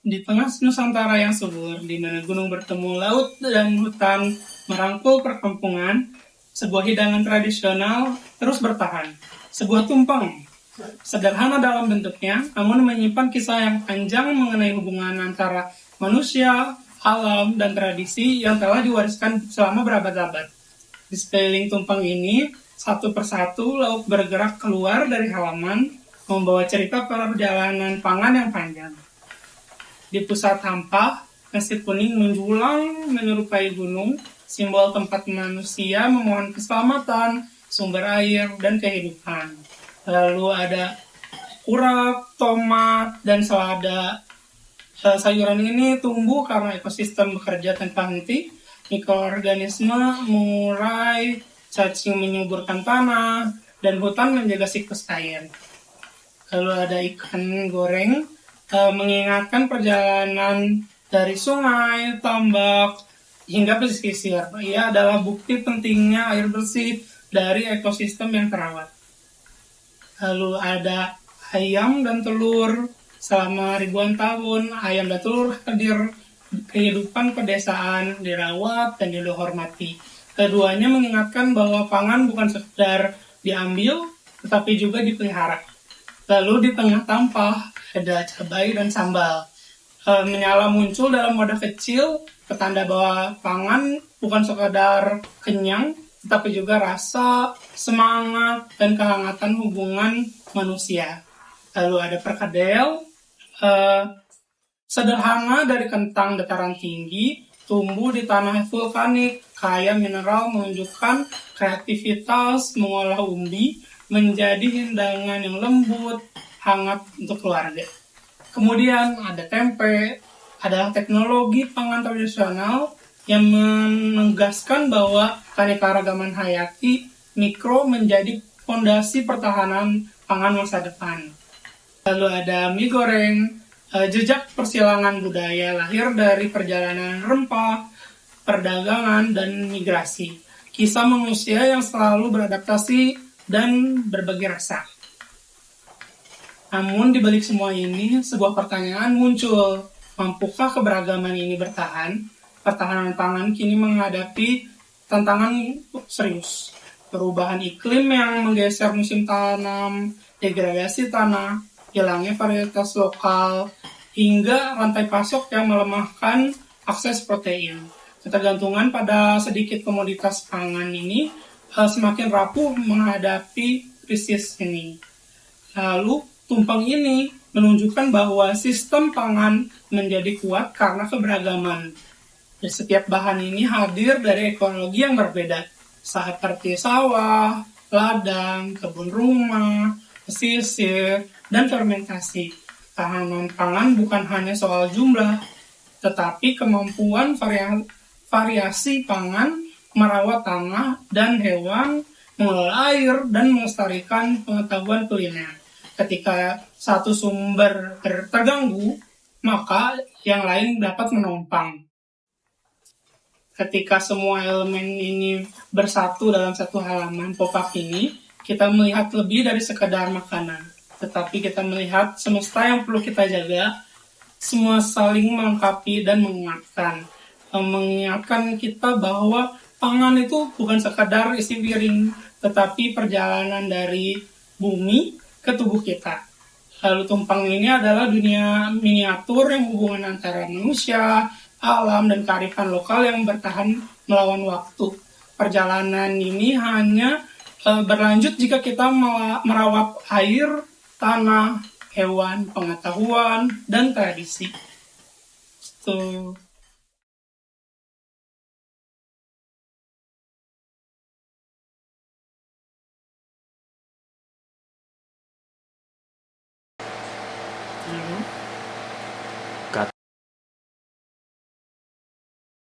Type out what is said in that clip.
Di tengah Nusantara yang subur, di mana gunung bertemu laut dan hutan merangkul perkampungan, sebuah hidangan tradisional terus bertahan. Sebuah tumpeng, sederhana dalam bentuknya, namun menyimpan kisah yang panjang mengenai hubungan antara manusia, alam, dan tradisi yang telah diwariskan selama berabad-abad. Di sekeliling tumpeng ini, satu persatu lauk bergerak keluar dari halaman, membawa cerita perjalanan pangan yang panjang. Di pusat sampah, nasi kuning menjulang menyerupai gunung, simbol tempat manusia memohon keselamatan, sumber air, dan kehidupan. Lalu ada urap, tomat, dan selada. Sayuran ini tumbuh karena ekosistem bekerja tanpa henti. Mikroorganisme mengurai, cacing menyuburkan tanah, dan hutan menjaga siklus air. Lalu ada ikan goreng, mengingatkan perjalanan dari sungai, tambak, hingga pesisir. Ia adalah bukti pentingnya air bersih dari ekosistem yang terawat. Lalu ada ayam dan telur. Selama ribuan tahun, ayam dan telur hadir kehidupan pedesaan, dirawat dan dihormati. Keduanya mengingatkan bahwa pangan bukan sekedar diambil, tetapi juga dipelihara. Lalu di tengah tampah ada cabai dan sambal. Menyala muncul dalam wadah kecil, petanda bahwa pangan bukan sekadar kenyang, tetapi juga rasa, semangat, dan kehangatan hubungan manusia. Lalu ada perkedel, sederhana dari kentang dataran tinggi, tumbuh di tanah vulkanik, kaya mineral, menunjukkan kreativitas mengolah umbi menjadi hidangan yang lembut, hangat untuk keluarga. Kemudian ada tempe, adalah teknologi pangan tradisional yang menegaskan bahwa keanekaragaman hayati mikro menjadi fondasi pertahanan pangan masa depan. Lalu ada mie goreng, jejak persilangan budaya lahir dari perjalanan rempah, perdagangan, dan migrasi. Kisah manusia yang selalu beradaptasi dan berbagi rasa. Namun di balik semua ini, sebuah pertanyaan muncul. Mampukah keberagaman ini bertahan? Pertahanan pangan kini menghadapi tantangan serius. Perubahan iklim yang menggeser musim tanam, degradasi tanah, hilangnya varietas lokal, hingga rantai pasok yang melemahkan akses protein. Ketergantungan pada sedikit komoditas pangan ini semakin rapuh menghadapi krisis ini. Lalu, tumpeng ini menunjukkan bahwa sistem pangan menjadi kuat karena keberagaman. Dan setiap bahan ini hadir dari ekologi yang berbeda, seperti sawah, ladang, kebun rumah, pesisir, dan fermentasi. Tahanan pangan bukan hanya soal jumlah, tetapi kemampuan variasi pangan, merawat tanah dan hewan, mengelola air, dan melestarikan pengetahuan kuliner. Ketika satu sumber terganggu, maka yang lain dapat menopang. Ketika semua elemen ini bersatu dalam satu halaman popak ini, kita melihat lebih dari sekedar makanan. Tetapi kita melihat semesta yang perlu kita jaga, semua saling melengkapi dan mengingatkan. Mengingatkan kita bahwa pangan itu bukan sekadar isi piring, tetapi perjalanan dari bumi ke tubuh kita. Lalu tumpeng ini adalah dunia miniatur yang hubungan antara manusia, alam, dan kearifan lokal yang bertahan melawan waktu. Perjalanan ini hanya berlanjut jika kita merawat air, tanah, hewan, pengetahuan, dan tradisi. Itu.